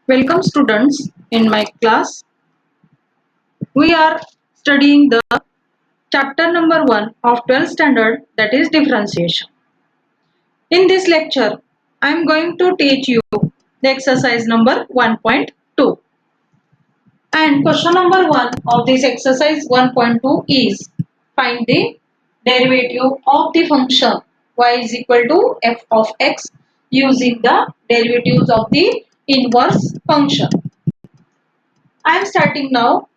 Welcome students in my class. We are studying the chapter number 1 of 12th standard, that is differentiation. In this lecture, I am going to teach you the exercise number 1.2. And question number 1 of this exercise 1.2 is find the derivative of the function y is equal to f of x using the derivatives of the inverse function. I am starting now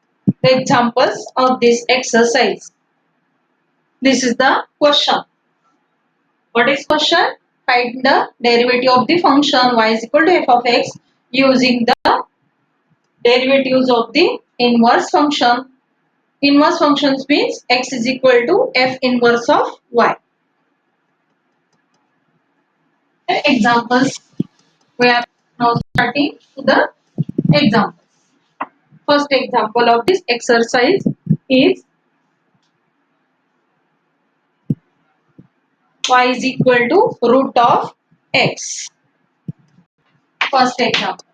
the examples of this exercise. This is the question. What is question? Find the derivative of the function y is equal to f of x using the derivatives of the inverse function. Inverse functions means x is equal to f inverse of y. The examples. We are now starting to the examples. First example of this exercise is y is equal to root of x. First example,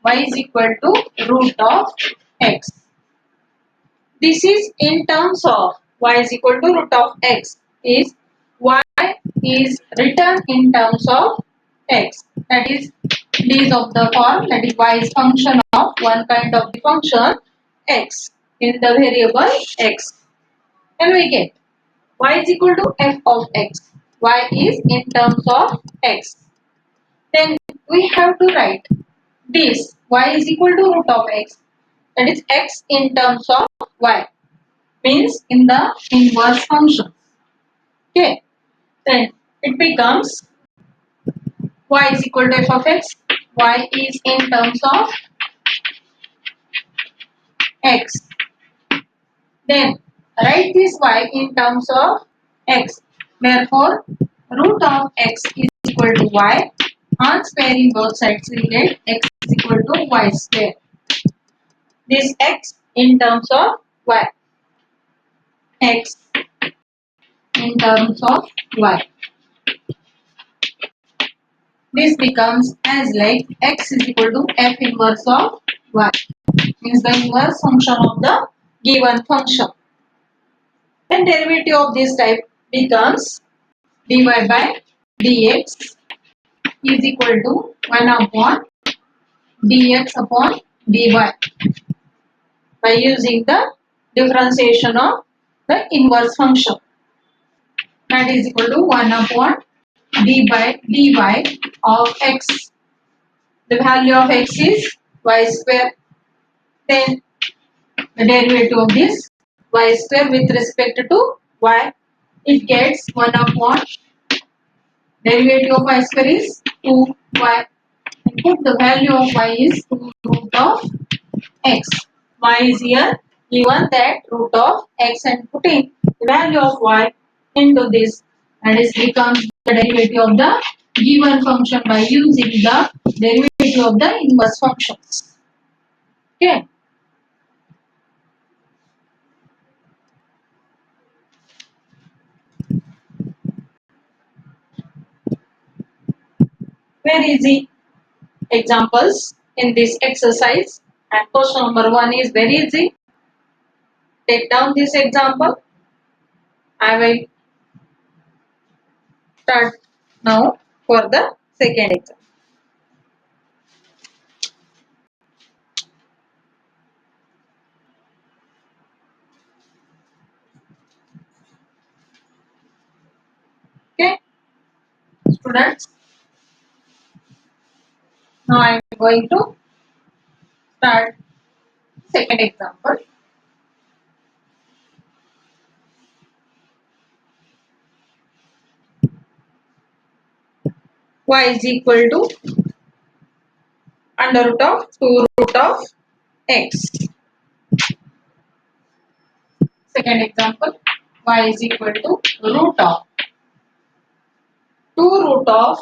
y is equal to root of x. This is in terms of y is equal to root of x is y is written in terms of x. That is these of the form, that is y is function of one kind of the function x in the variable x. Then we get y is equal to f of x. Y is in terms of x. Then we have to write this y is equal to root of x, that is x in terms of y, means in the inverse function. Okay, then it becomes y is equal to f of x, y is in terms of x. Then write this y in terms of x. Therefore, root of x is equal to y. On squaring both sides, we get x is equal to y square. This x in terms of y. X in terms of y. This becomes as like x is equal to f inverse of y. Means the inverse function of the given function. Then derivative of this type becomes dy by dx is equal to 1 upon dx upon dy by using the differentiation of the inverse function. That is equal to 1 upon d by dy of x. The value of x is y square. Then the derivative of this y square with respect to y, it gets 1 upon derivative of y square is 2y. And put the value of y is 2 root of x. Y is here given that root of x, and putting the value of y into this, and it becomes the derivative of the given function by using the derivative of the inverse functions. Okay. Very easy examples in this exercise, and question number 1 is very easy. Take down this example. I will start now for the second example. Okay, students. Now I am going to start second example. Y is equal to under root of 2 root of x. Second example, y is equal to root of 2 root of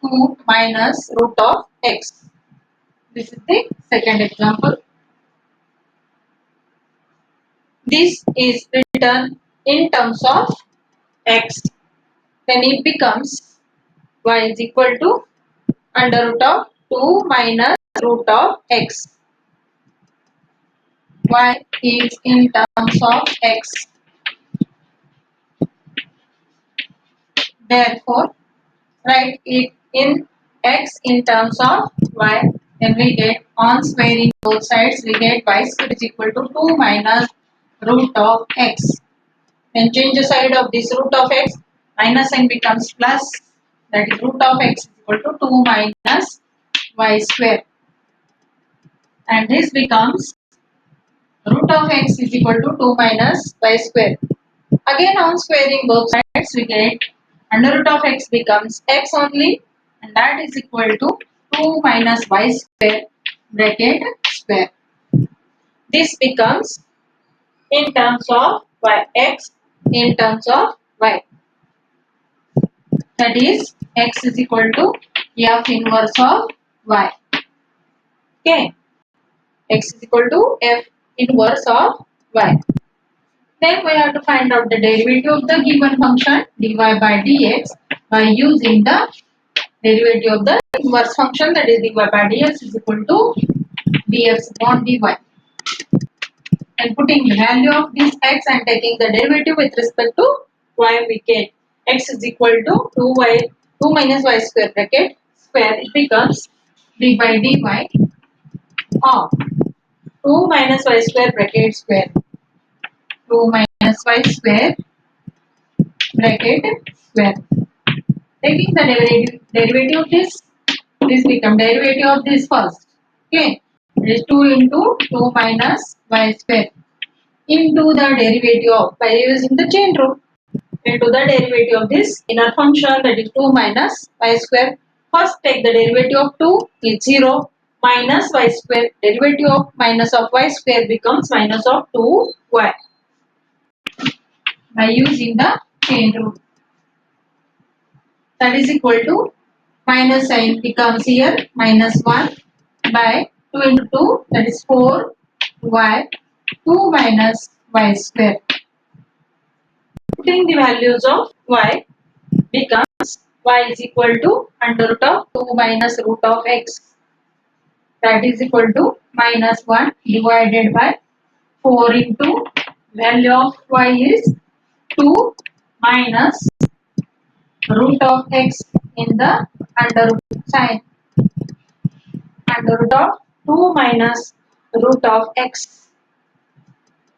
2 minus root of x. This is the second example. This is written in terms of x. Then it becomes y is equal to under root of 2 minus root of x. Y is in terms of x. Therefore, write it in x in terms of y. Then we get on squaring both sides, we get y square is equal to 2 minus root of x. Then change the side of this root of x, minus sign becomes plus. That is root of x is equal to 2 minus y square. And this becomes root of x is equal to 2 minus y square. Again on squaring both sides we get under root of x becomes x only, and that is equal to 2 minus y square bracket square. This becomes in terms of y, x in terms of y. That is x is equal to f inverse of y. Okay, x is equal to f inverse of y. Then we have to find out the derivative of the given function dy by dx by using the derivative of the inverse function, that is dy by dx is equal to dx upon dy. And putting the value of this x and taking the derivative with respect to y, we get x is equal to 2 minus y square bracket square. It becomes d by dy of 2 minus y square bracket square. 2 minus y square bracket square. Taking the derivative of this become derivative of this first. Okay, it is 2 into 2 minus y square into the derivative of, by using the chain rule, into the derivative of this inner function, that is 2 minus y square. First take the derivative of 2 is 0 minus y square. Derivative of minus of y square becomes minus of 2y by using the chain rule. That is equal to minus sign becomes here minus 1 by 2 into 2, that is 4y, 2 minus y square. Putting the values of y becomes y is equal to under root of 2 minus root of x, that is equal to minus 1 divided by 4 into value of y is 2 minus root of x in the under root sign, under root of 2 minus root of x.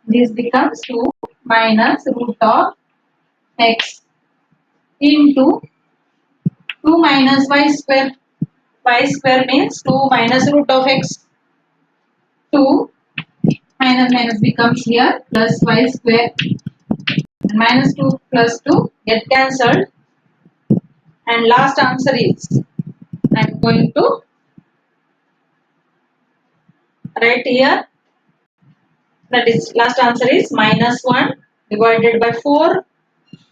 This becomes 2 minus root of x into 2 minus y square. Y square means 2 minus root of x. 2 minus minus becomes here plus y square. And minus 2 plus 2 get cancelled. And last answer is, I am going to write here, that is last answer is minus 1 divided by 4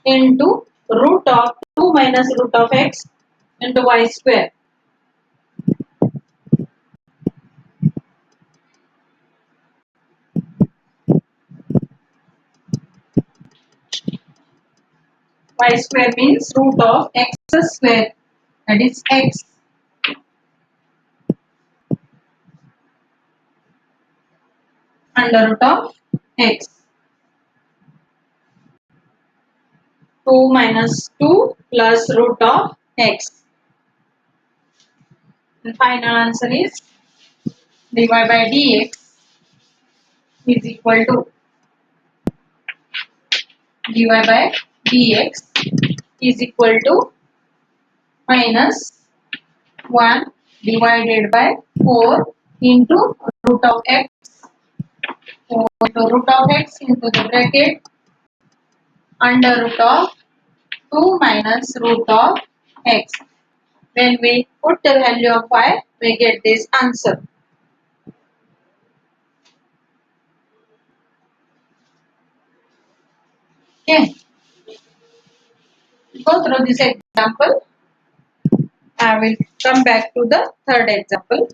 into root of 2 minus root of x into y square. Y square means root of x square, that is x under root of x. 2 minus 2 plus root of x. The final answer is dy by dx is equal to dy by dx is equal to minus 1 divided by 4 into root of x. 4 into root of x into the bracket under root of 2 minus root of x. When we put the value of y, we get this answer. Okay. Go through this example. I will come back to the third example.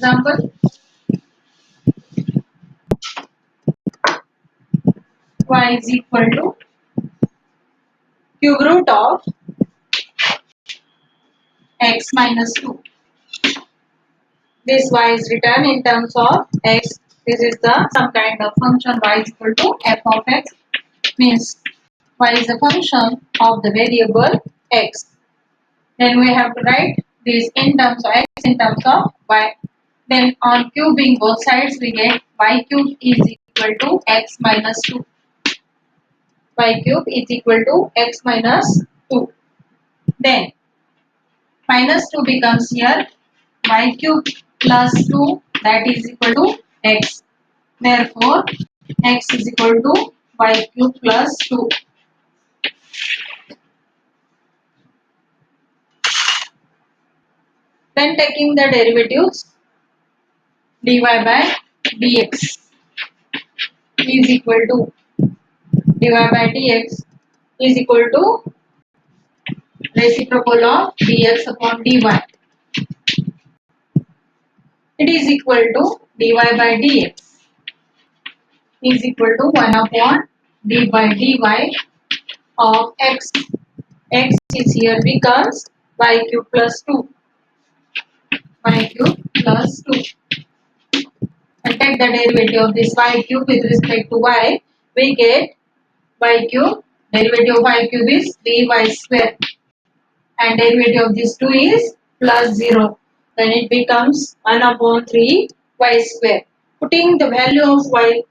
example, y is equal to cube root of x minus 2. This y is written in terms of x. This is the some kind of function y is equal to f of x, means y is a function of the variable x. Then we have to write this in terms of x in terms of y. Then on cubing both sides we get y cube is equal to x minus 2. Y cube is equal to x minus 2. Then minus 2 becomes here y cube plus 2, that is equal to x. Therefore, x is equal to y cube plus 2. Then taking the derivatives, dy by dx is equal to dy by dx is equal to reciprocal of dx upon dy. It is equal to dy by dx is equal to 1 upon d by dy of x. X is here becomes y cube plus 2. Y cube plus 2. And take the derivative of this y cube with respect to y. We get y cube. Derivative of y cube is 3y square. And derivative of this 2 is plus 0. Then it becomes 1 upon 3 y square. Putting the value of y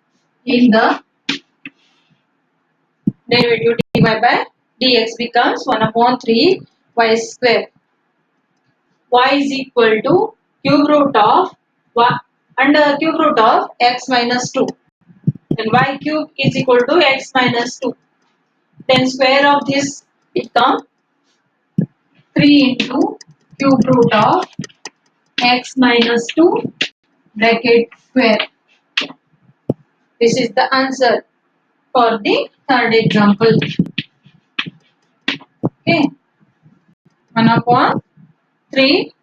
in the derivative dy by dx becomes 1 upon 3 y square. Y is equal to cube root of y under cube root of x minus 2. And y cube is equal to x minus 2. Then square of this becomes 3 into cube root of x minus 2 bracket square. This is the answer for the third example. Okay. 1 upon 3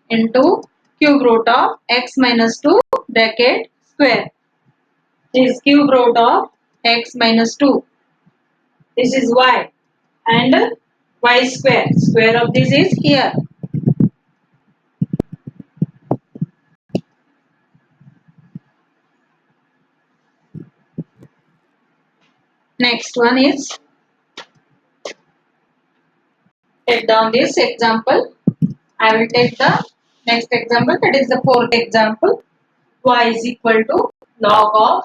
into cube root of x minus 2 bracket square. This is cube root of x minus 2. This is y and y square. Square of this is here. Next one is, take down this example. I will take the next example, that is the fourth example. Y is equal to log of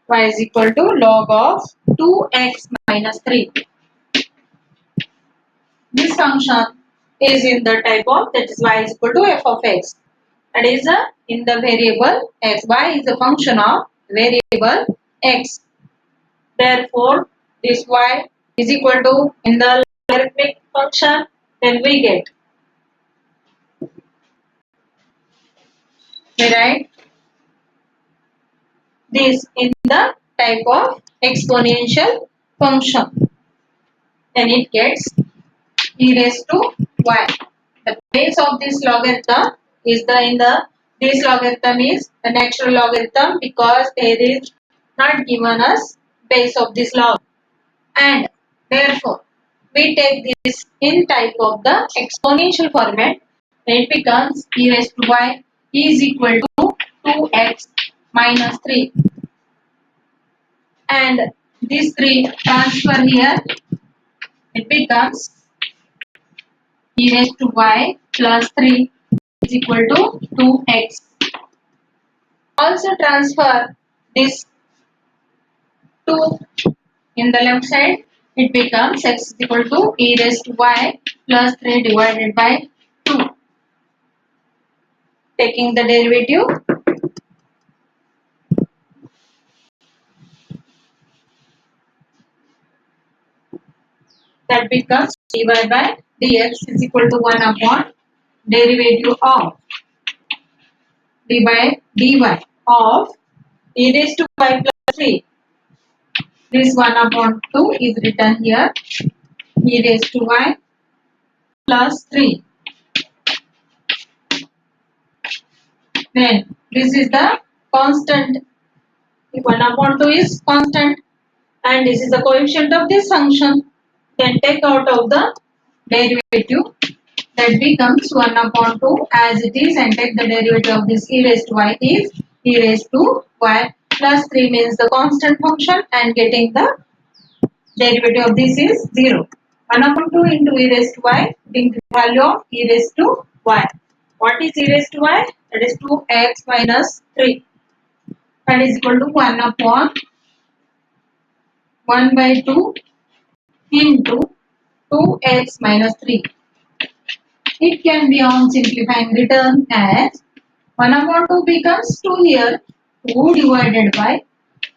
y is equal to log of 2x minus 3. This function is in the type of, that is y is equal to f of x. That is in the variable x. Y is a function of variable x. Therefore, this y is equal to in the logarithmic function, then we get, we write this in the type of exponential function. Then it gets e raised to y. The base of this logarithm is this logarithm is the natural logarithm because there is not given us base of this log, and therefore we take this in type of the exponential format. Then it becomes e raised to y is equal to 2x minus 3, and this 3 transfer here, it becomes e raised to y plus 3 is equal to 2x. Also transfer this 2 in the left side, it becomes x is equal to e raised to y plus 3 divided by 2. Taking the derivative, that becomes dy by dx is equal to 1 upon derivative of dy of e raised to y plus 3. This 1 upon 2 is written here, e raised to y plus 3. Then this is the constant. 1 upon 2 is constant and this is the coefficient of this function. Then take out of the derivative, that becomes 1 upon 2 as it is, and take the derivative of this e raised to y is e raised to y plus 3 means the constant function, and getting the derivative of this is 0. 1 upon 2 into e raised to y, being the value of e raised to y. What is e raised to y? That is 2x minus 3. That is equal to 1 upon 1 by 2 into 2x minus 3. It can be on simplifying written as 1 upon 2 becomes 2 here, 2 divided by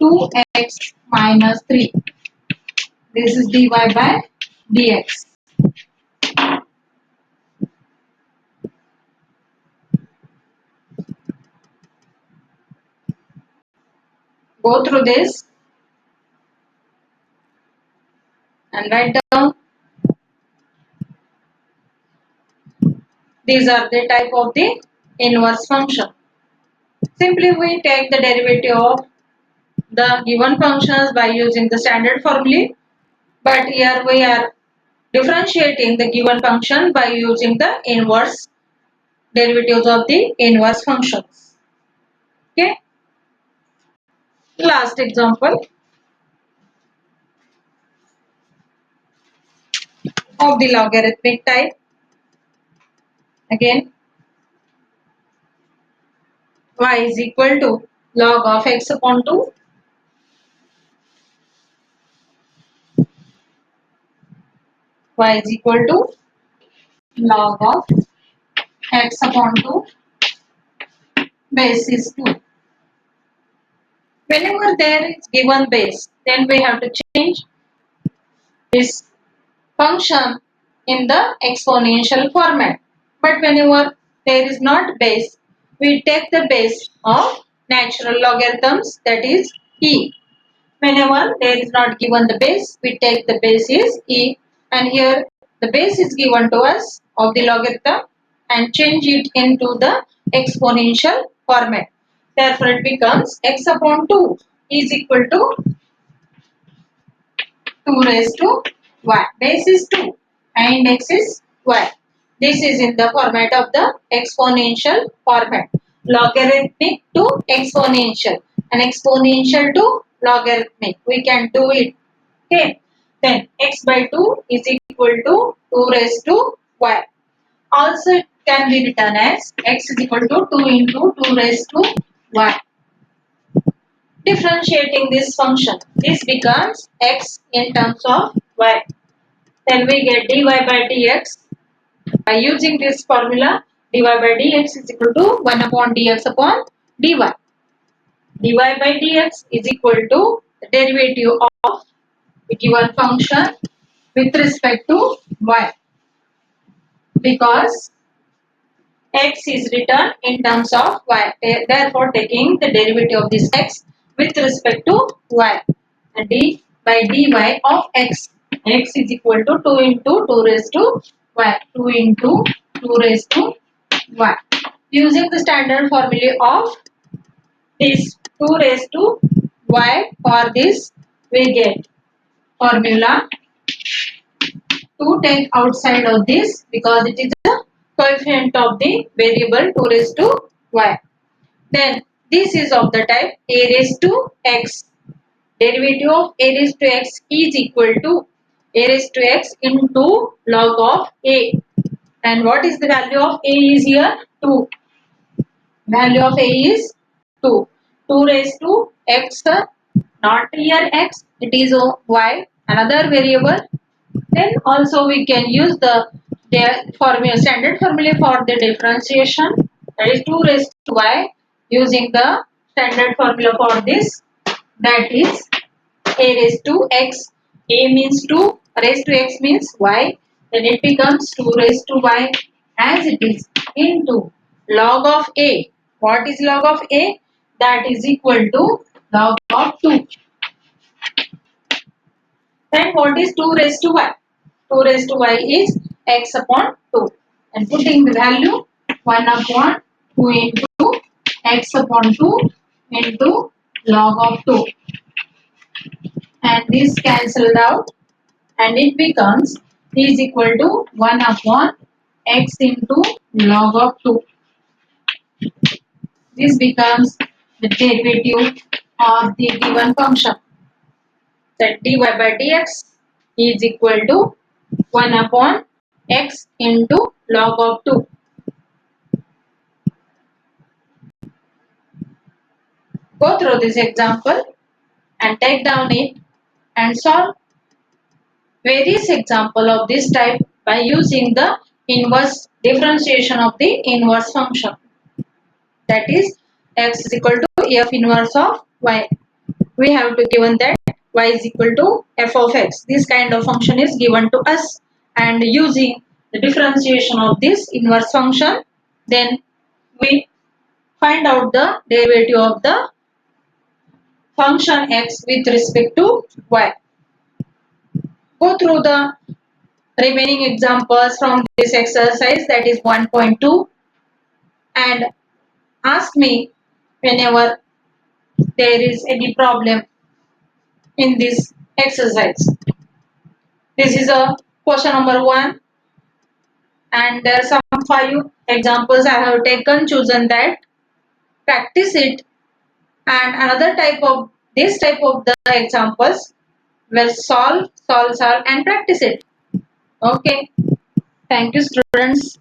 2x minus 3. This is dy by dx. Go through this and write down. These are the type of the inverse function. Simply we take the derivative of the given functions by using the standard formula, but here we are differentiating the given function by using the inverse derivatives of the inverse functions. Okay. Last example of the logarithmic type. Again, y is equal to log of x upon 2. Y is equal to log of x upon 2 base is 2. Whenever there is given base, then we have to change this function in the exponential format. But whenever there is not base, we take the base of natural logarithms, that is e. Whenever there is not given the base, we take the base is e, and here the base is given to us of the logarithm and change it into the exponential format. Therefore, it becomes x upon 2 is equal to 2 raised to y. Base is 2 and x is y. This is in the format of the exponential format. Logarithmic to exponential and exponential to logarithmic. We can do it. Okay. Then x by 2 is equal to 2 raised to y. Also it can be written as x is equal to 2 into 2 raised to y. Differentiating this function, this becomes x in terms of y. Then we get dy by dx. By using this formula, dy by dx is equal to 1 upon dx upon dy. Dy by dx is equal to the derivative of the given function with respect to y, because x is written in terms of y. Therefore, taking the derivative of this x with respect to y. D by dy of x. X is equal to 2 into 2 raised to y. 2 into 2 raised to y. Using the standard formula of this 2 raised to y, for this we get formula to take outside of this because it is the coefficient of the variable 2 raised to y. Then this is of the type a raised to x. Derivative of a raised to x is equal to a raised to x into log of a. And what is the value of a is here? 2. Value of a is 2. 2 raised to x, not here x, it is y, another variable. Then also we can use the formula, standard formula for the differentiation, that is 2 raised to y, using the standard formula for this, that is a raised to x. A means 2, raised to x means y, then it becomes 2 raised to y as it is into log of a. What is log of a? That is equal to log of 2. Then what is 2 raised to y? 2 raised to y is x upon 2. And putting the value 1 upon 2 into x upon 2 into log of 2, and this cancelled out, and it becomes is equal to 1 upon x into log of 2. This becomes the derivative of the given function, that dy by dx is equal to 1 upon x into log of 2. Go through this example and take down it and solve various example of this type by using the inverse differentiation of the inverse function, that is x is equal to f inverse of y. We have to given that y is equal to f of x. This kind of function is given to us, and using the differentiation of this inverse function, then we find out the derivative of the function x with respect to y. Go through the remaining examples from this exercise, that is 1.2, and ask me whenever there is any problem in this exercise. This is a question number 1, and there are some 5 examples I have taken, chosen that, practice it, and another type of this type of the examples will solve and practice it. Okay, thank you students.